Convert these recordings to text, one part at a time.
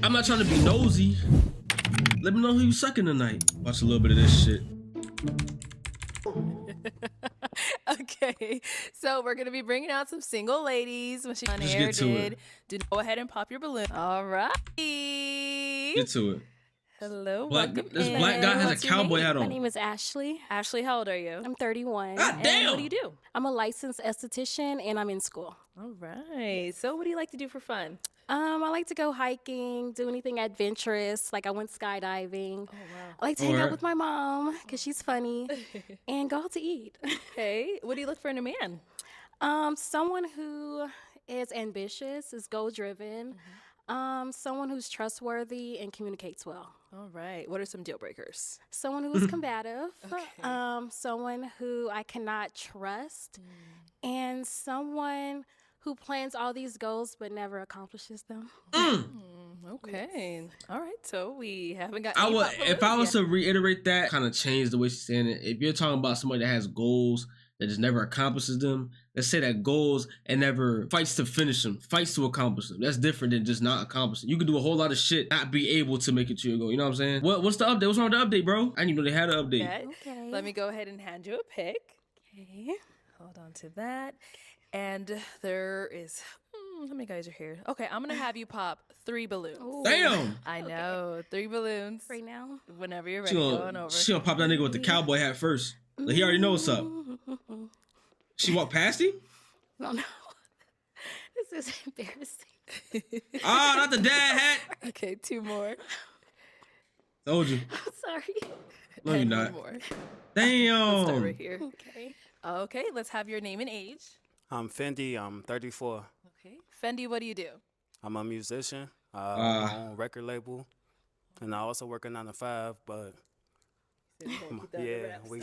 I'm not trying to be nosy. Let me know who you sucking tonight. Watch a little bit of this shit. Okay, so we're gonna be bringing out some single ladies when she on Just air get to it. go ahead and pop your balloon. All right. Get to it. Hello, This black guy has a cowboy hat My on. name is Ashley. Ashley, how old are you? I'm 31. God and damn. What do you do? I'm a licensed esthetician and I'm in school. All right. So what do you like to do for fun? I like to go hiking, do anything adventurous. Like I went skydiving. Oh, wow. I like to hang Alright. out with my mom because she's funny and go out to eat. Okay. What do you look for in a man? Someone who is ambitious, is goal-driven. Someone who's trustworthy and communicates well. All right. What are some deal breakers? Someone who is combative. Okay. Someone who I cannot trust. And someone who plans all these goals but never accomplishes them. Okay. All right. So we haven't got. I any would, pop if I was balloons to reiterate that, kind of change the way she's saying it. If you're talking about somebody that has goals that just never accomplishes them, let's say that goals and never fights to finish them, fights to accomplish them. That's different than just not accomplishing. You can do a whole lot of shit, not be able to make it to your goal. You know what I'm saying? What's the update? What's wrong with the update, bro? I didn't even know they had an update. yet? Okay. Let me go ahead and hand you a pick. Okay. Hold on to that. And there is, how many guys are here? Okay, I'm gonna have you pop 3 balloons. Ooh. Damn. I know, 3 balloons. Right now. Whenever you're She ready, going gonna, over. she gonna pop that nigga with the cowboy hat first. Like, he already know what's up. She walked past him? No, no. This is embarrassing. Oh, not the dad hat. Okay, 2 more. Told you. I'm sorry. No, you're And not. 1 more. Start Damn. right here. Okay. Okay, let's have your name and age. I'm Fendi. I'm 34. Okay. Fendi, what do you do? I'm a musician. My own record label, and I also work a 9 to 5. But we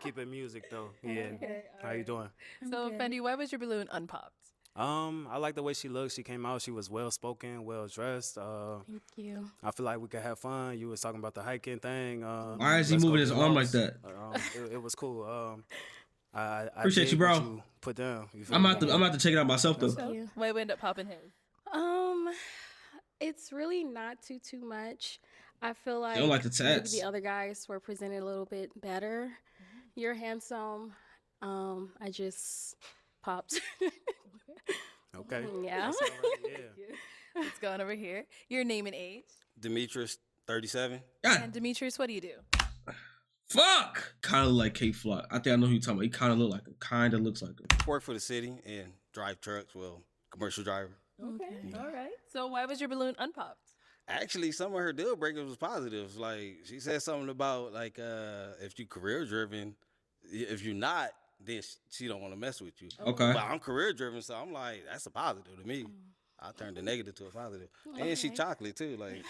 keep it music though. Yeah. Okay, How you doing? So, Fendi, why was your balloon unpopped? I like the way she looked. She came out. She was well spoken, well dressed. Thank you. I feel like we could have fun. You was talking about the hiking thing. Why is he let's go moving to his the arm Lost. like that? It was cool. I Appreciate dig you, bro. what you put down. You feel I'm me? about to check it out myself though. So, you. why we end up popping his? It's really not too much. I feel like, don't like the maybe tats. the other guys were presented a little bit better. You're handsome. I just popped. Okay. Yeah. That's all right, yeah. Let's go on over here. Your name and age. Demetrius, 37. God, And Demetrius, what do you do? fuck. Kind of like K Flock. I think I know who you're talking about. He kind of looks like him. Work for the city and drive trucks. Well, commercial driver. Okay. All right. So why was your balloon unpopped? Actually, some of her deal breakers was positive. Like, she said something about, like, if you career driven, if you're not, then she don't want to mess with you. Okay. But I'm career driven, so I'm like, that's a positive to me. I turned the negative to a positive. And she chocolate, too. Like,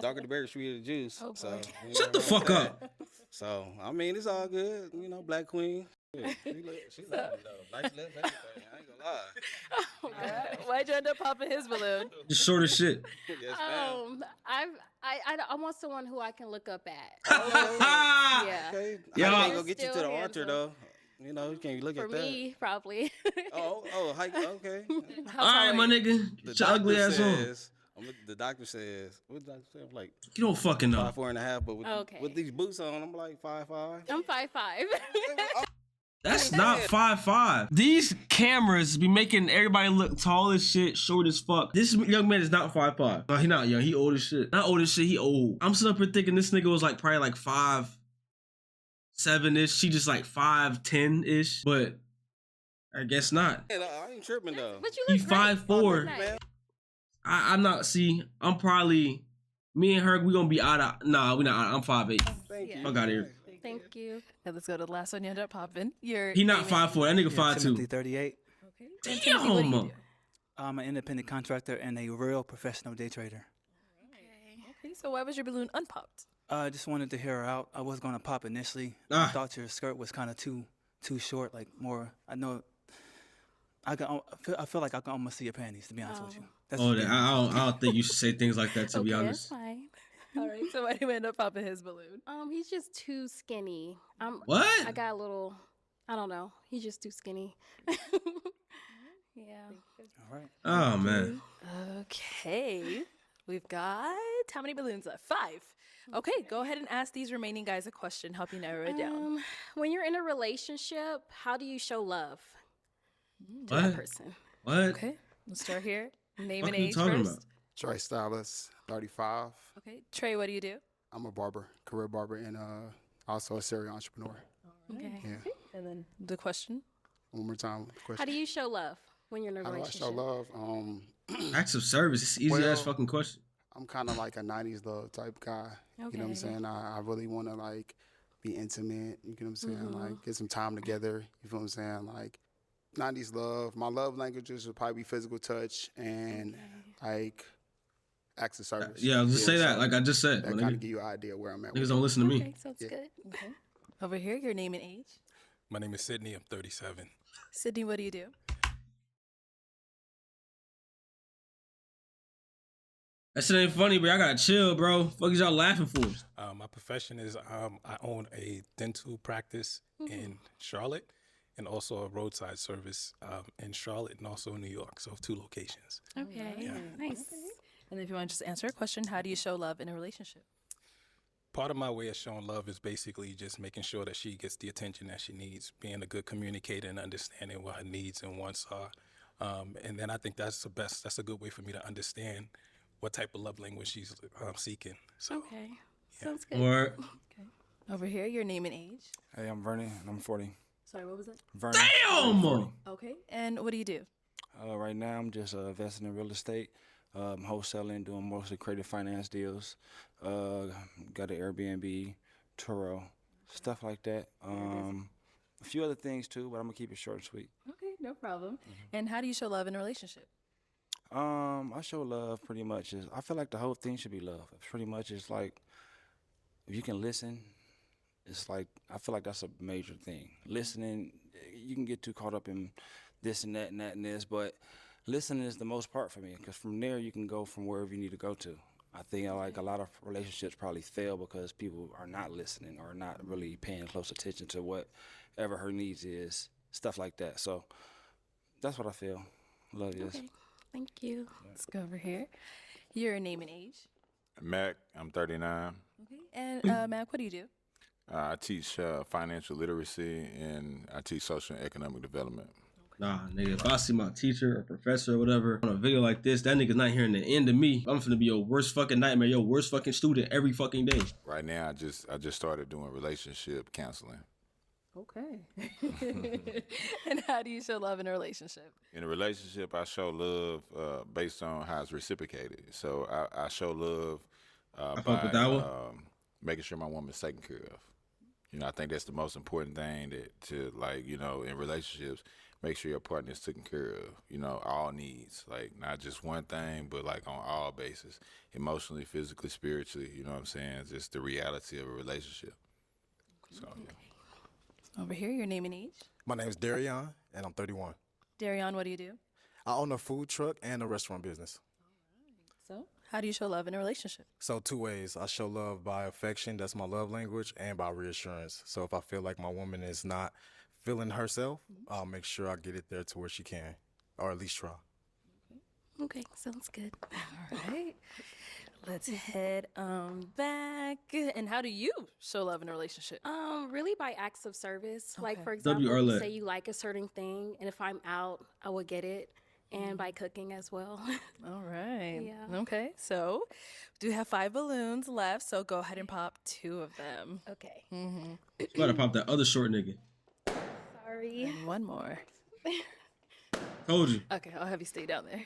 darker the berry, sweeter the juice. Oh, So, boy. you Shut the know, fuck up. So, I mean, it's all good. You know, Black Queen. Yeah, she love me, though. Nice lips, everything. I ain't gonna lie. Why'd you end up popping his balloon? Just short as shit. Yes, ma'am. I want someone who I can look up at. Yeah. Yeah. Okay. Yeah. I ain't gonna get you to Still the altar, handsome. though. You know, you can't look For at that. me, probably. Hike, okay. How All right, tall my are you? nigga. The Get your ugly doctor ass on. says, the doctor says, what the doctor say? I'm like You don't fucking know. 5'4.5", but Okay. with these boots on, I'm like 5'5". I'm 5'5". That's not 5'5". These cameras be making everybody look tall as shit, short as fuck. This young man is not 5'5". No, he not young. He old as shit. Not old as shit. He old. I'm sitting up here thinking this nigga was like probably like 5'7" ish. She just like 5'10" ish. But I guess not. Yeah, I ain't tripping though. But you He look great. 5'4". Man, I'm not. See, I'm probably. Me and her, we gonna be out of. Nah, we not. I'm 5'8". thank you. Fuck outta here. Thank you. Okay, let's go to the last one you end up popping. Your He not name and 5'4". That nigga 5'2". Timothy, 38. Okay. And Timothy, what do you Damn. do? I'm an independent contractor and a real professional day trader. Okay, so why was your balloon unpopped? I just wanted to hear her out. I was gonna pop initially. Ah. I thought your skirt was kind of too short. Like more. I know. I feel like I can almost see your panties. To be honest with you. That's Oh, just me. I don't think you should say things like that. To be Okay, honest. that's fine. All right, so why do you end up popping his balloon? He's just too skinny. What? I got a little. I don't know. He's just too skinny. Yeah. All right. Oh man. Okay. We've got how many balloons left? 5. Okay, go ahead and ask these remaining guys a question. Help you narrow it down. When you're in a relationship, how do you show love to What? that person? What? Okay, let's start here. Name What and are you age talking first. about? Trey Stylist, 35. Okay, Trey, what do you do? I'm a barber, career barber, and also a serial entrepreneur. Okay. Yeah. And then the question. One more time, the question. How do you show love when you're in a How do I relationship? show love? Acts of service. It's easy Well, ass fucking question. I'm kind of like a 90s love type guy. You know what I'm Okay. saying? I really want to like be intimate. You know what I'm saying? Like get some time together. You feel what I'm saying? Like 90s love. My love languages would probably be physical touch and like acts of service. Yeah, just say that. so Like I just said. that my kind nigga. of give you an idea where I'm at. Niggas with don't it. listen to me. Okay, sounds Yeah. good. Okay. Over here, your name and age. My name is Sydney. I'm 37. Sydney, what do you do? That shit ain't funny, but I gotta chill, bro. Fuck is y'all laughing for? My profession is I own a dental practice in Charlotte and also a roadside service in Charlotte and also in New York. So 2 locations. Okay, Yeah. nice. And if you want to just answer a question, how do you show love in a relationship? Part of my way of showing love is basically just making sure that she gets the attention that she needs, being a good communicator and understanding what her needs and wants are. And then I think that's a good way for me to understand what type of love language she's seeking. So Okay, sounds good. Or Over here, your name and age. Hey, I'm Vernon, and I'm 40. Sorry, what was that? Vernon. damn. Okay. And what do you do? Right now, I'm just investing in real estate, wholesaling, doing mostly creative finance deals. Got an Airbnb, THRU, stuff like that. A few other things too, but I'm gonna keep it short and sweet. Okay, no problem. And how do you show love in a relationship? I show love pretty much. I feel like the whole thing should be love. Pretty much, it's like if you can listen, it's like I feel like that's a major thing. Listening, you can get too caught up in this and that and that and this, but listening is the most part for me because from there you can go from wherever you need to go to. I think like a lot of relationships probably fail because people are not listening or not really paying close attention to whatever her needs is, stuff like that. So that's what I feel. Love is. Okay, thank you. Let's go over here. Your name and age. Mac, I'm 39. Okay. And Mac, what do you do? I teach financial literacy and I teach social and economic development. Nah, nigga, if I see my teacher or professor or whatever on a video like this, that nigga's not hearing the end of me. I'm finna be your worst fucking nightmare, your worst fucking student every fucking day. Right now, I just started doing relationship counseling. Okay. And how do you show love in a relationship? In a relationship, I show love based on how it's reciprocated. So I show love fuck with that one. making sure my woman's taken care of. You know, I think that's the most important thing to like, you know, in relationships, make sure your partner is taken care of, you know, all needs, like not just one thing, but like on all bases, emotionally, physically, spiritually, you know what I'm saying? It's just the reality of a relationship. So, yeah. Over here, your name and age. My name is Darion, and I'm 31. Darion, what do you do? I own a food truck and a restaurant business. So, how do you show love in a relationship? So 2 ways. I show love by affection, that's my love language, and by reassurance. So if I feel like my woman is not feeling herself, I'll make sure I get it there to where she can, or at least try. Okay, sounds good. All right. Let's head back. And how do you show love in a relationship? Really by acts of service. Okay. Like for W. example, Arlette. say you like a certain thing, and if I'm out, I will get it, and by cooking as well. All right. Yeah. Okay. So, we do have 5 balloons left. So go ahead and pop 2 of them. Okay. Mm-hmm. You gotta pop that other short nigga. Sorry. And 1 more. Told you. Okay, I'll have you stay down there.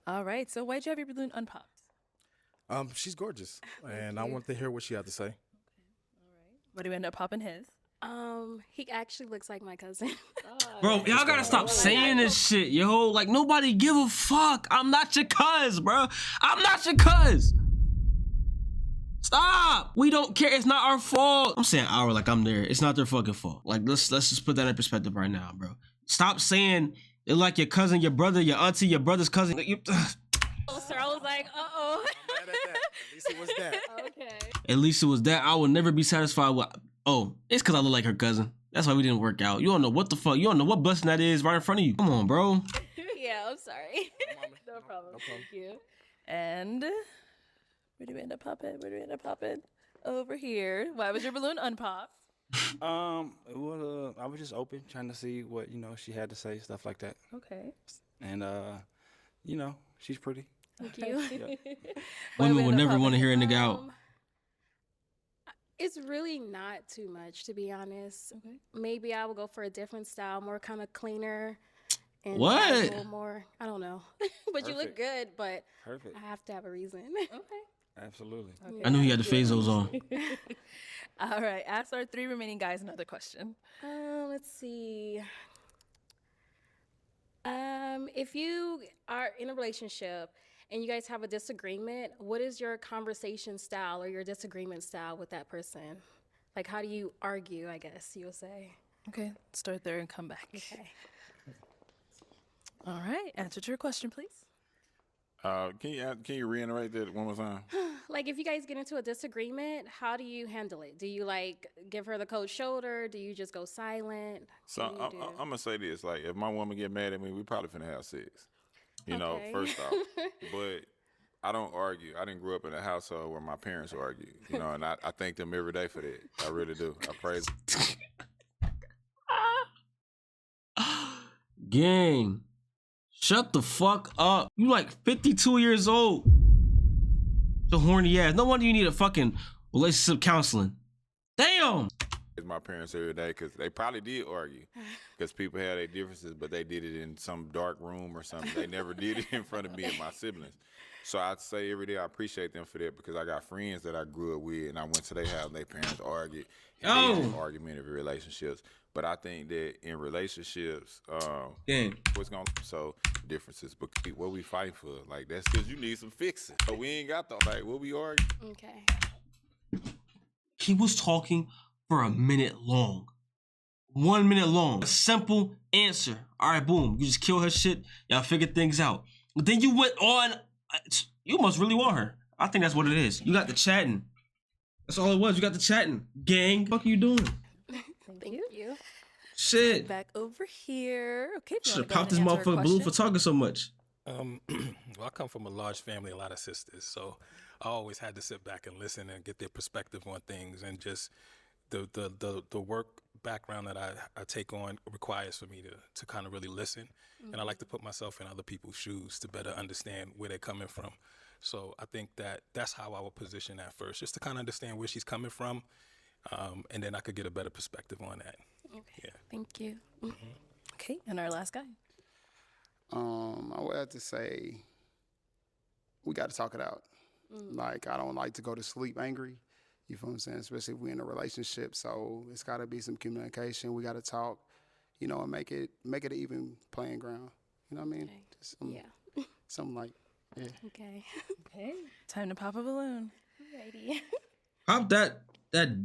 All right. So why'd you have your balloon unpopped? She's gorgeous, and I want to hear what she had to say. What do you end up popping his? He actually looks like my cousin. Bro, y'all gotta stop saying this shit, yo. Like, nobody give a fuck. I'm not your cuz, bro. I'm not your cuz. Stop. We don't care. It's not our fault. I'm saying our like I'm there. It's not their fucking fault. Like, let's just put that in perspective right now, bro. Stop saying it like your cousin, your brother, your auntie, your brother's cousin. Oh, sir, I was like, uh-oh. I'm mad at that. At least it was that. Okay. At least it was that. I will never be satisfied with. Oh, it's because I look like her cousin. That's why we didn't work out. You don't know what the fuck. You don't know what blessing that is right in front of you. Come on, bro. Yeah, I'm sorry. No, mama. No problem. No problem. Thank you. And where do we end up popping? Over here. Why was your balloon unpopped? Well, I was just open, trying to see what she had to say, stuff like that. Okay. And she's pretty. Thank you. Women will never want to hear a nigga out. It's really not too much, to be honest. Okay. Maybe I will go for a different style, more kind of cleaner. And What? casual, more, I don't know. But you look good, but Perfect. I have to have a reason. Okay. Absolutely. I knew he had the phasos on. All right. Ask our 3 remaining guys another question. Let's see. If you are in a relationship and you guys have a disagreement, what is your conversation style or your disagreement style with that person? Like, how do you argue, I guess you'll say? Okay. Start there and come back. Okay. All right. Answer to your question, please. Can you reiterate that one more time? Like, if you guys get into a disagreement, how do you handle it? Do you, like, give her the cold shoulder? Do you just go silent? So What do you do? I'm gonna say this: like, if my woman get mad at me, we probably finna have sex. You know, Okay. first off. But I don't argue. I didn't grow up in a household where my parents argue. You know, and I thank them every day for that. I really do. I praise them. Gang, shut the fuck up. You like 52 years old. So horny ass. No wonder you need a fucking relationship counseling. Damn. My parents every day because they probably did argue because people had their differences, but they did it in some dark room or something. They never did it in front of me and my siblings. So I'd say every day I appreciate them for that because I got friends that I grew up with and I went to their house and their parents argued and they had argumentative relationships. But I think that in relationships, so differences, but what we fighting for, like that's because you need some fixing. So we ain't got the what we argue. Okay. He was talking for a minute long. 1 minute long. A simple answer. All right, boom. You just kill her shit. Y'all figure things out. But then you went on. You must really want her. I think that's what it is. You got the chatting. That's all it was. You got the chatting. Gang. What the fuck are you doing? Thank you. Shit. Back over here. Okay. Should have popped this motherfucking balloon for talking so much. Well, I come from a large family, a lot of sisters, so I always had to sit back and listen and get their perspective on things, and just the work background that I take on requires for me to kind of really listen, and I like to put myself in other people's shoes to better understand where they're coming from. So I think that's how I would position that first, just to kind of understand where she's coming from, and then I could get a better perspective on that. Okay. Yeah. Thank you. Okay, and our last guy. I would have to say we got to talk it out. Like, I don't like to go to sleep angry. You feel what I'm saying? Especially if we're in a relationship. So it's got to be some communication. We got to talk, and make it an even playing ground. You know what I mean? Okay. Just something like, yeah. Okay. Okay. Time to pop a balloon. Alrighty. Pop that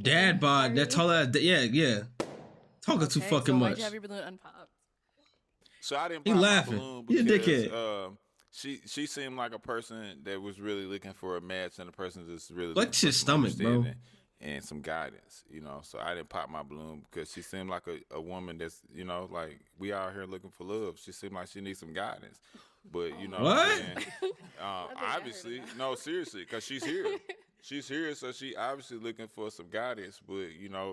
dad bod. That tall ass. Yeah. Talking too fucking so much. Why'd you have your balloon unpopped? So I didn't He pop my laughing. balloon He a because dickhead. she seemed like a person that was really looking for a match and a person that's really Flex looking for his some stomach, bro. understanding and some guidance, So I didn't pop my balloon because she seemed like a woman that's, like we out here looking for love. She seemed like she needs some guidance. But what I'm saying? Obviously, no, seriously, because she's here. She's here, so she obviously looking for some guidance, but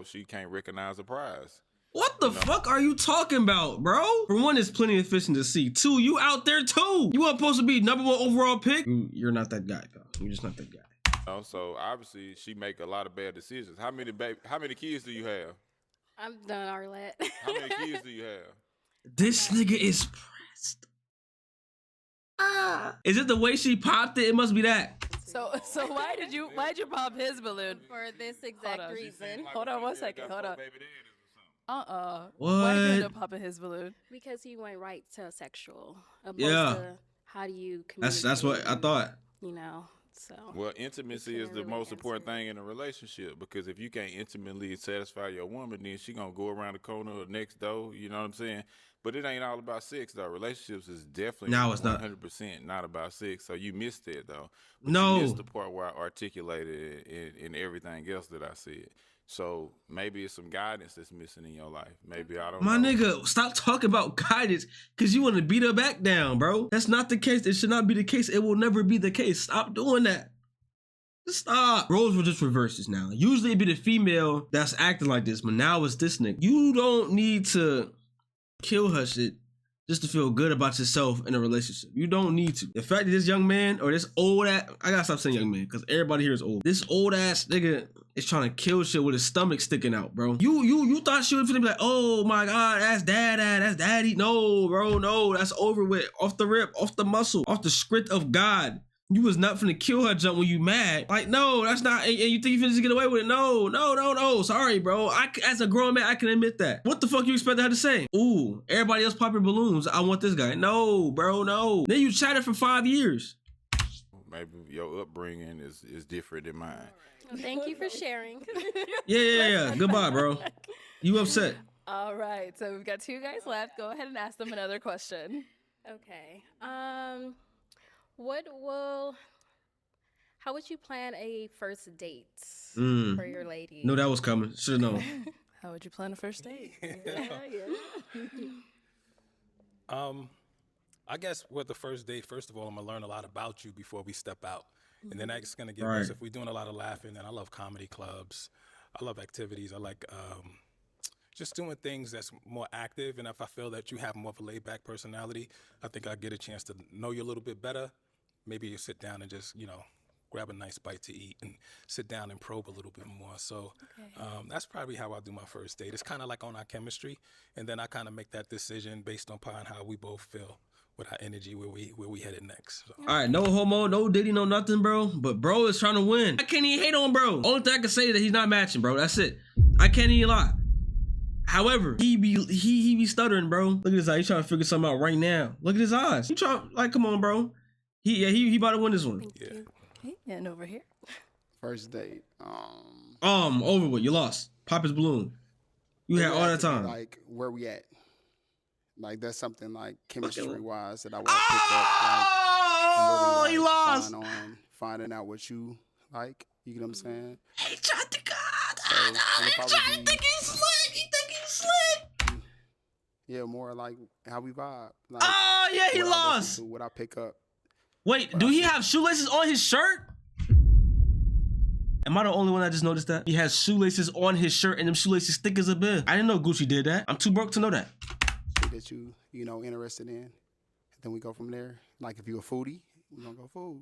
she can't recognize the prize. What the fuck are you talking about, bro? For one, there's plenty of fish in the sea. Two, you out there too. You weren't supposed to be #1 overall pick. You're not that guy, pal. You're just not that guy. So obviously she make a lot of bad decisions. How many kids do you have? I'm done, Arlette. How many kids do you have? This nigga is pressed. Is it the way she popped it? It must be that. So why'd you pop his balloon? For this exact reason. Hold on 1 second. Hold on. What? Why did you end up popping his balloon? Because he went right to sexual. Opposed Yeah. to how do you communicate? That's what I thought. So. Well, intimacy is the most important thing in a relationship because if you can't intimately satisfy your woman, then she gonna go around the corner or next door. You know what I'm saying? But it ain't all about sex though. Relationships is definitely No, it's not. 100% not about sex. So you missed it though. But No. you missed the part where I articulated it in everything else that I said. So maybe it's some guidance that's missing in your life. Maybe I don't My know. nigga, stop talking about guidance because you want to beat her back down, bro. That's not the case. It should not be the case. It will never be the case. Stop doing that. Just stop. Roles were just reverses now. Usually it'd be the female that's acting like this, but now it's this nigga. You don't need to kill her shit just to feel good about yourself in a relationship. You don't need to. The fact that this young man or this old ass, I gotta stop saying young man because everybody here is old. This old ass nigga is trying to kill shit with his stomach sticking out, bro. You thought she was gonna be like, oh my God, that's that's daddy. No, bro, no, that's over with. Off the rip, off the muscle, off the script of God. You was not finna kill her jump when you mad. Like, no, that's not, and you think you finna just get away with it? No. Sorry, bro. As a grown man, I can admit that. What the fuck you expect her to say? Ooh, everybody else popping balloons. I want this guy. No, bro, no. Then you chatted for 5 years. Maybe your upbringing is different than mine. Well, thank you for sharing. Yeah. Goodbye, bro. You upset. All right, so we've got 2 guys left. Go ahead and ask them another question. Okay. How would you plan a first date for your lady? No, that was coming. Should've known. How would you plan a first date? I guess with the first date, first of all, I'm gonna learn a lot about you before we step out, and then that's gonna give us. If we're doing a lot of laughing, then I love comedy clubs, I love activities, I like just doing things that's more active. And if I feel that you have more of a laid-back personality, I think I get a chance to know you a little bit better. Maybe you sit down and just grab a nice bite to eat and sit down and probe a little bit more. So that's probably how I do my first date. It's kind of like on our chemistry, and then I kind of make that decision based upon how we both feel with our energy, where we headed next. So. All right, no homo, no diddy, no nothing, bro. But bro is trying to win. I can't even hate on bro. Only thing I can say is that he's not matching, bro. That's it. I can't even lie. However, he be stuttering, bro. Look at his eyes. He's trying to figure something out right now. Look at his eyes. He trying, like, come on, bro. He about to win this one. Okay, and over here. First date. Over with. You lost. Pop his balloon. You had all that time. Like, where we at? Like, that's something like chemistry wise that I want to pick up. Like, he lost. On finding out what you like. You get what I'm saying? He tried to go. He think he's slick. Yeah, more like how we vibe. Like, he lost. What I pick up. Wait, do he have shoelaces on his shirt? Am I the only one that just noticed that? He has shoelaces on his shirt and them shoelaces thick as a bit. I didn't know Gucci did that. I'm too broke to know that. That you interested in. And then we go from there. Like if you're a foodie, we're gonna go food,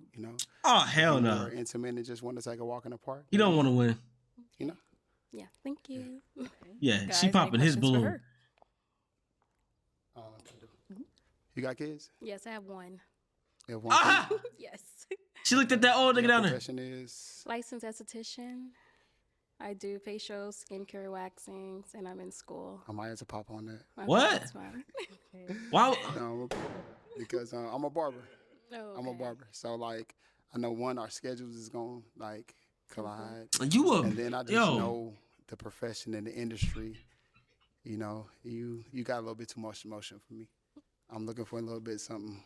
Oh, hell no. Or intimate and just want to take a walk in the park. He don't want to win. Yeah, thank you. Yeah, Guys, she popping his questions for balloon. her? You got kids? Yes, I have one. You have one kid? Yes. She looked at that old nigga down there. Profession is Licensed esthetician. I do facials, skincare, waxings, and I'm in school. I might have to pop on that. Okay, What? That's fine. Wow. No, because I'm a barber. Oh, I'm a okay. barber. So like I know our schedules is gonna like collide. You and then I just know the profession and the industry. You got a little bit too much emotion for me. I'm looking for a little bit something,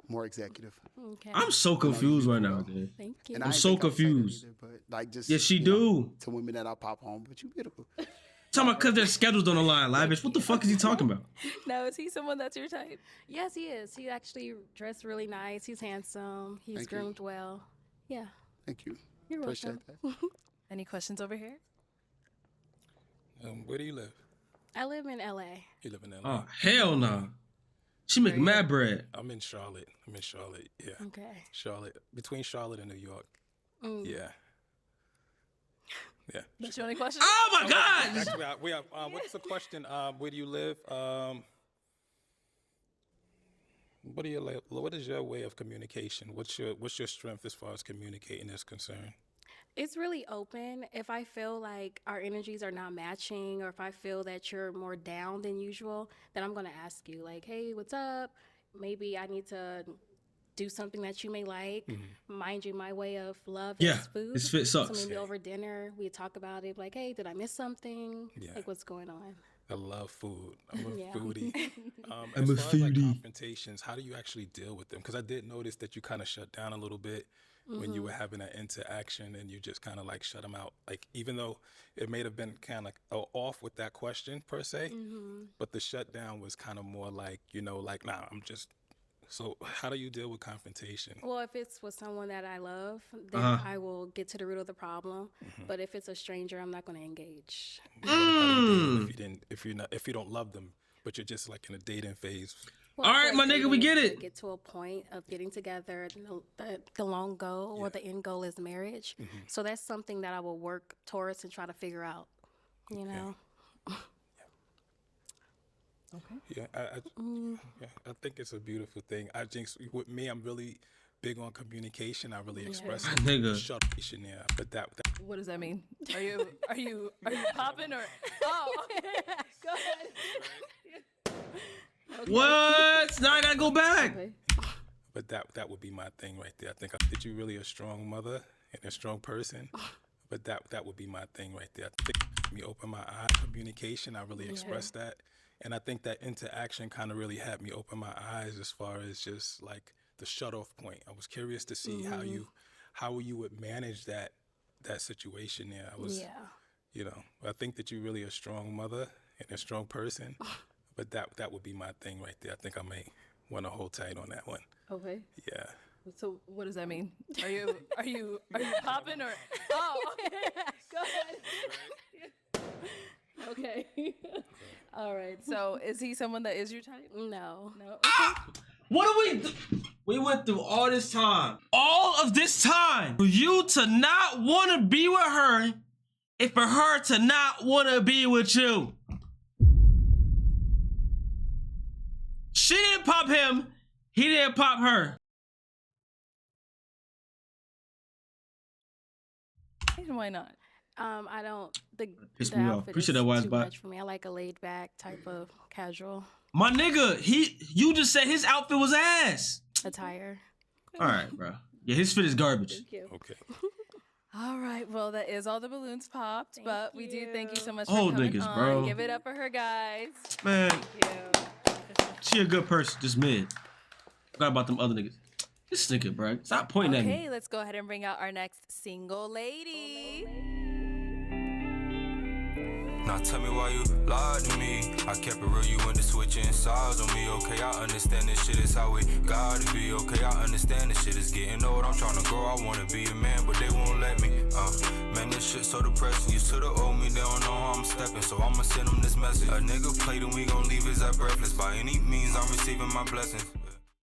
more executive. Okay. I'm so confused right now, dude. Thank you. And I'm I ain't so think I would say that confused. either, but like just Yes, she you do. know, to women that I pop on, but you beautiful. Talking about because their schedules on the line, lavish. What the fuck is he talking about? Now, is he someone that's your type? Yes, he is. He actually dressed really nice. He's handsome. He's Thank you. groomed well. Yeah. Thank you. You're Appreciate welcome. that. Any questions over here? Where do you live? I live in LA. You live in LA? Oh, hell no. She make mad bread. I'm in Charlotte. Yeah. Okay. Charlotte, between Charlotte and New York. Mm. Yeah. Yeah. That's your only question? Oh my God! Actually, we have. What's the question? Where do you live? What is your way of communication? What's your strength as far as communicating is concerned? It's really open. If I feel like our energies are not matching, or if I feel that you're more down than usual, then I'm going to ask you, like, hey, what's up? Maybe I need to do something that you may like. Mind you, my way of love is food. This fit sucks. So maybe over dinner, we talk about it, like, hey, did I miss something? Yeah. Like, what's going on? I love food. I'm a Yeah. foodie. I'm as a far as like foodie. confrontations, how do you actually deal with them? Because I did notice that you kind of shut down a little bit when you were having that interaction, and you just kind of like shut them out. Like even though it may have been kind of off with that question per se, but the shutdown was kind of more like, you know, like, nah, I'm just. So how do you deal with confrontation? Well, if it's with someone that I love, then I will get to the root of the problem. But if it's a stranger, I'm not going to engage. What about a date if you don't love them, but you're just like in a dating phase? Well, All I feel right, my nigga, dating we is get to it. Get to a point of getting together. The long goal or the end goal is marriage. So that's something that I will work towards and try to figure out. You know. Yeah, I think it's a beautiful thing. I think with me, I'm really big on communication. I really express it. Nigga. Shut-ish in there, but that What does that mean? Are you popping or? Oh, go ahead. What? Now I gotta go back. But that would be my thing right there. I think that you're really a strong mother and a strong person. But that would be my thing right there. I think me open my eyes, communication. I really express that, and I think that interaction kind of really had me open my eyes as far as just like the shut off point. I was curious to see how you would manage that situation there. You know, I think that you're really a strong mother and a strong person. But that would be my thing right there. I think I may want to hold tight on that one. Okay. Yeah. So what does that mean? Are you popping or? Oh, go ahead. Okay. All right. So is he someone that is your type? No. No. Okay. What do we do? We went through all this time. All of this time for you to not want to be with her and for her to not want to be with you. She didn't pop him. He didn't pop her. Why not? I don't. Pissed the me off. outfit Appreciate is that, wise too bot. much for me. I like a laid back type of casual My nigga, you just said his outfit was ass. attire. All right, bro. Yeah, his fit is garbage. Thank you. Okay. All right. Well, that is all the balloons popped, but we do thank you so much for Old coming niggas, on. bro. Give it up for her, guys. Man, Thank you. she a good person, just mid. Forgot about them other niggas. This nigga, bro. Stop pointing at me. Okay, let's go ahead and bring out our next single lady. Now tell me why you lied to me. I kept it real, you went to switching sides on me. Okay, I understand this shit is how it gotta be. Okay, I understand this shit is getting old. I'm trying to grow, I wanna be a man, but they won't let me. Man, this shit so depressing. Used to the old me, they don't know how I'm stepping, so I'ma send them this message. A nigga played and we gon' leave his at breathless. By any means, I'm receiving my blessings.